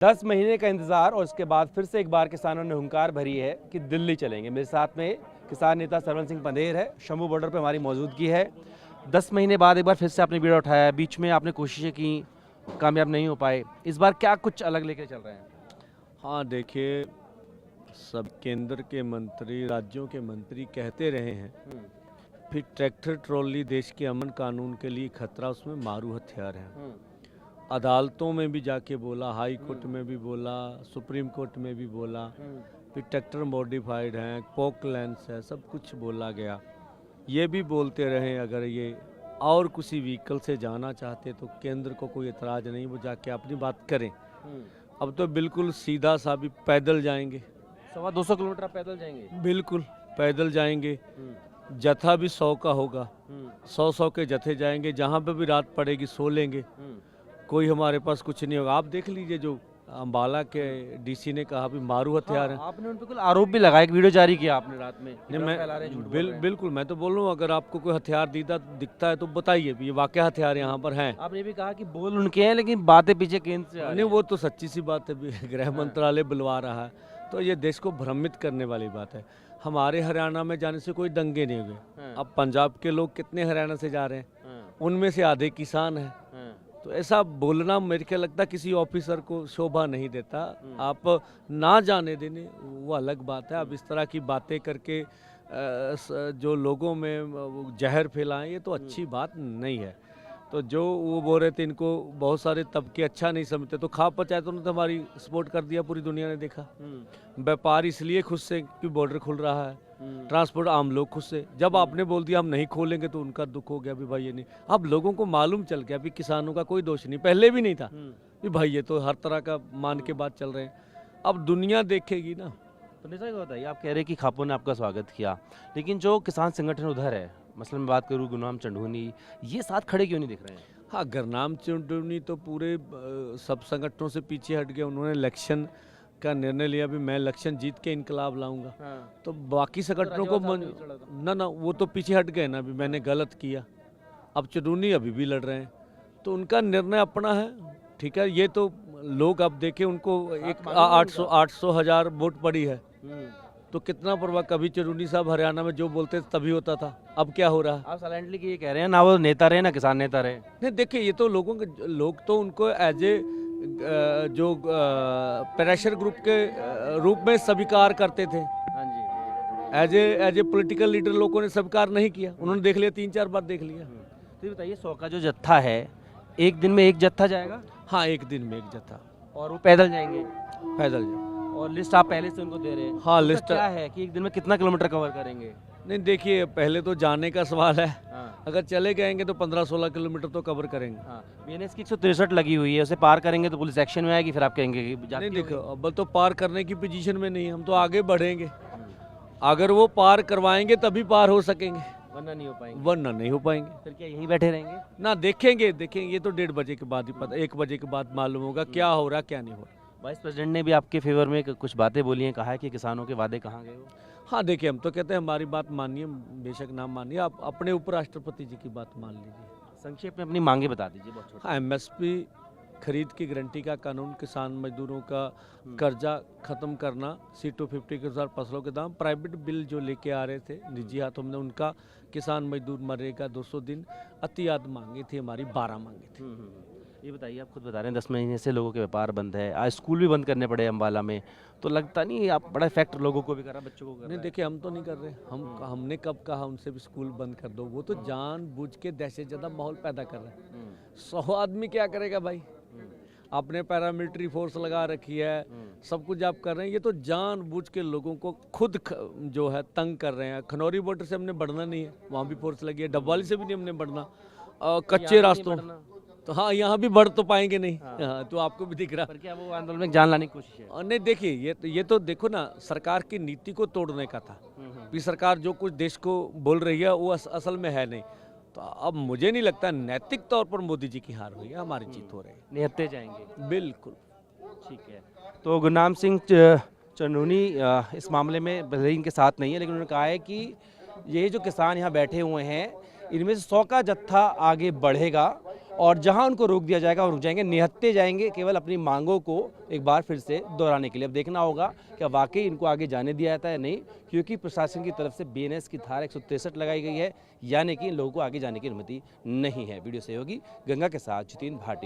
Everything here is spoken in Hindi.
10 महीने का इंतजार और उसके बाद फिर से एक बार किसानों ने हुंकार भरी है कि दिल्ली चलेंगे। मेरे साथ में किसान नेता सरवण सिंह पंधेर है, शंभू बॉर्डर पे हमारी मौजूदगी है। 10 महीने बाद एक बार फिर से आपने बीड़ा उठाया है, बीच में आपने कोशिशें की, कामयाब नहीं हो पाए। इस बार क्या कुछ अलग लेके चल रहे हैं? हाँ देखिए, सब केंद्र के मंत्री, राज्यों के मंत्री कहते रहे हैं, फिर ट्रैक्टर ट्रॉली देश के अमन कानून के लिए खतरा, उसमें मारू हथियार है। अदालतों में भी जाके बोला, हाई कोर्ट में भी बोला, सुप्रीम कोर्ट में भी बोला, फिर ट्रैक्टर मॉडिफाइड हैं, पोकलैंड्स है, सब कुछ बोला गया। ये भी बोलते रहे अगर ये और किसी व्हीकल से जाना चाहते तो केंद्र को कोई एतराज़ नहीं, वो जाके अपनी बात करें। अब तो बिल्कुल सीधा सा भी पैदल जाएंगे, 200 किलोमीटर आप पैदल जाएंगे? बिल्कुल पैदल जाएंगे। जत्था भी 100 का होगा, 100 के जत्थे जाएंगे, जहाँ पे भी रात पड़ेगी सो लेंगे, कोई हमारे पास कुछ नहीं होगा। आप देख लीजिए, जो अम्बाला के डीसी ने कहा भी मारू हथियार है। आपने उन पर कुछ आरोप भी लगाया, एक वीडियो जारी किया आपने रात में। नहीं, मैं बिल्कुल मैं तो बोल रहा हूँ, अगर आपको कोई हथियार दिखता है तो बताइए, ये वाकई हथियार यहाँ पर हैं। आपने भी कहा कि बोल उनके हैं लेकिन बातें पीछे केंद्र से आ रही नहीं, हैं। वो तो सच्ची सी बात है, गृह मंत्रालय बुलवा रहा है, तो ये देश को भ्रमित करने वाली बात है। हमारे हरियाणा में जाने से कोई दंगे नहीं हुए। अब पंजाब के लोग कितने हरियाणा से जा रहे हैं, उनमें से आधे किसान हैं। तो ऐसा बोलना मेरे को लगता है किसी ऑफिसर को शोभा नहीं देता। आप ना जाने देने वो अलग बात है, अब इस तरह की बातें करके जो लोगों में जहर फैलाएं, ये तो अच्छी बात नहीं है। तो जो वो बोल रहे थे, इनको बहुत सारे तबके अच्छा नहीं समझते, तो खा पंचायतों ने तो हमारी सपोर्ट कर दिया, पूरी दुनिया ने देखा। व्यापार इसलिए खुश से कि बॉर्डर खुल रहा है, ट्रांसपोर्ट आम लोग खुश से। जब आपने बोल दिया हम नहीं खोलेंगे तो उनका दुख हो गया भी भाई ये नहीं। अब लोगों को मालूम चल गया भी किसानों का कोई दोष नहीं, पहले भी नहीं था कि भाई ये तो हर तरह का मान के बात चल रहे हैं। अब दुनिया देखेगी ना। तो निशा को बताइए, आप कह रहे हैं कि खापों ने आपका स्वागत किया, लेकिन जो किसान संगठन उधर है, मसलन मैं बात करूँ गुरनाम चंढूनी, ये साथ खड़े क्यों नहीं दिख रहे हैं? हाँ, गुरनाम चंढूनी तो पूरे सब संगठनों से पीछे हट गए। उन्होंने इलेक्शन का निर्णय लिया भी मैं इलेक्शन जीत के इनकलाब लाऊंगा। तो बाकी संगठनों को ना वो तो पीछे हट गए ना, भी मैंने गलत किया। अब चंढूनी अभी भी लड़ रहे हैं, तो उनका निर्णय अपना है, ठीक है। ये तो लोग अब देखे, उनको एक 800 हजार वोट पड़ी है, तो कितना परवाह। कभी चंढूनी साहब हरियाणा में जो बोलते थे तभी होता था, अब क्या हो रहा है? आप साइलेंटली ये कह रहे हैं ना वो नेता रहे ना किसान नेता रहे। नहीं देखिए, ये तो लोग तो उनको एज ए जो प्रेशर ग्रुप के रूप में स्वीकार करते थे। हाँ जी। एज ए पॉलिटिकल लीडर लोगों ने स्वीकार नहीं किया, उन्होंने देख लिया, 3-4 बार देख लिया। तो ये बताइए, 100 का जो जत्था है, एक दिन में एक जत्था जाएगा? हाँ, एक दिन में एक जत्था। और वो पैदल जाएंगे? पैदल जाए। और लिस्ट आप पहले से उनको दे रहे हैं? हाँ, लिस्ट क्या है कि एक दिन में कितना किलोमीटर कवर करेंगे? नहीं देखिए, पहले तो जाने का सवाल है। हाँ। अगर चले जाएंगे तो 15-16 किलोमीटर तो कवर करेंगे। हाँ, बीएनएस की 163 लगी हुई है, उसे पार करेंगे तो पुलिस एक्शन में आएगी, फिर आप कहेंगे कि नहीं देखो, अब तो पार करने की पोजीशन में नहीं, हम तो आगे बढ़ेंगे। अगर वो पार करवाएंगे तभी पार हो सकेंगे, वरना नहीं हो पाएंगे। वरना नहीं हो पाएंगे। फिर क्या यहीं बैठे रहेंगे? ना देखेंगे ये तो 1:30 बजे के बाद ही पता, 1 बजे के बाद मालूम होगा क्या हो रहा क्या नहीं हो रहा। वाइस प्रेसिडेंट ने भी आपके फेवर में कुछ बातें बोली हैं, कहा है कि किसानों के वादे कहाँ गए वो? हाँ देखिए, हम तो कहते हैं हमारी बात मानिए, बेशक ना मानिए, आप अपने उपराष्ट्रपति जी की बात मान लीजिए। संक्षेप में अपनी मांगे बता दीजिए, बहुत छोटी। हाँ, MSP खरीद की गारंटी का कानून, किसान मजदूरों का कर्जा खत्म करना, C250 के अनुसार फसलों के दाम, प्राइवेट बिल जो लेके आ रहे थे निजी हाथों में, उनका किसान मजदूर मरेगा 200 दिन, अतियाद मांगे थी हमारी, 12 मांगे थी। ये बताइए, आप खुद बता रहे हैं 10 महीने से लोगों के व्यापार बंद है, आज स्कूल भी बंद करने पड़े अम्बाला में, तो लगता नहीं आप बड़ा इफेक्ट लोगों को भी कर रहा, बच्चों को कर रहा नहीं है? देखिए, हम तो नहीं कर रहे, हमने कब कहा उनसे भी स्कूल बंद कर दो। वो तो जानबूझ के दहशत ज़्यादा माहौल पैदा कर रहे हैं। 100 आदमी क्या करेगा भाई? आपने पैरामिलिट्री फोर्स लगा रखी है, सब कुछ आप कर रहे हैं, ये तो जानबूझ के लोगों को खुद जो है तंग कर रहे हैं। खनौरी बॉर्डर से हमने बढ़ना नहीं है, वहाँ भी फोर्स लगी है। डबवाली से भी नहीं हमने बढ़ना, कच्चे रास्तों तो हाँ, यहाँ भी बढ़ तो पाएंगे नहीं। हाँ, तो आपको भी दिख रहा पर क्या वो आंदोलन में जान लाने की कोशिश है? और नहीं देखिए, ये तो देखो ना, सरकार की नीति को तोड़ने का था। कि सरकार जो कुछ देश को बोल रही है वो असल में है नहीं। तो अब मुझे नहीं लगता, नैतिक तौर पर मोदी जी की हार हुई है, हमारी जीत हो रही है। निहत्ते जाएंगे? बिल्कुल। ठीक है। तो गुरनाम सिंह चंढूनी इस मामले में भले ही इनके साथ नहीं है, लेकिन उन्होंने कहा है कि ये जो किसान यहाँ बैठे हुए हैं, इनमें से 100 का जत्था आगे बढ़ेगा और जहां उनको रोक दिया जाएगा वो रुक जाएंगे, निहत्ते जाएंगे केवल अपनी मांगों को एक बार फिर से दोहराने के लिए। अब देखना होगा कि वाकई इनको आगे जाने दिया जाता है नहीं, क्योंकि प्रशासन की तरफ से बीएनएस की धारा 163 लगाई गई है, यानी कि इन लोगों को आगे जाने की अनुमति नहीं है। वीडियो सहयोगी गंगा के साथ जितेंद्र भाटी।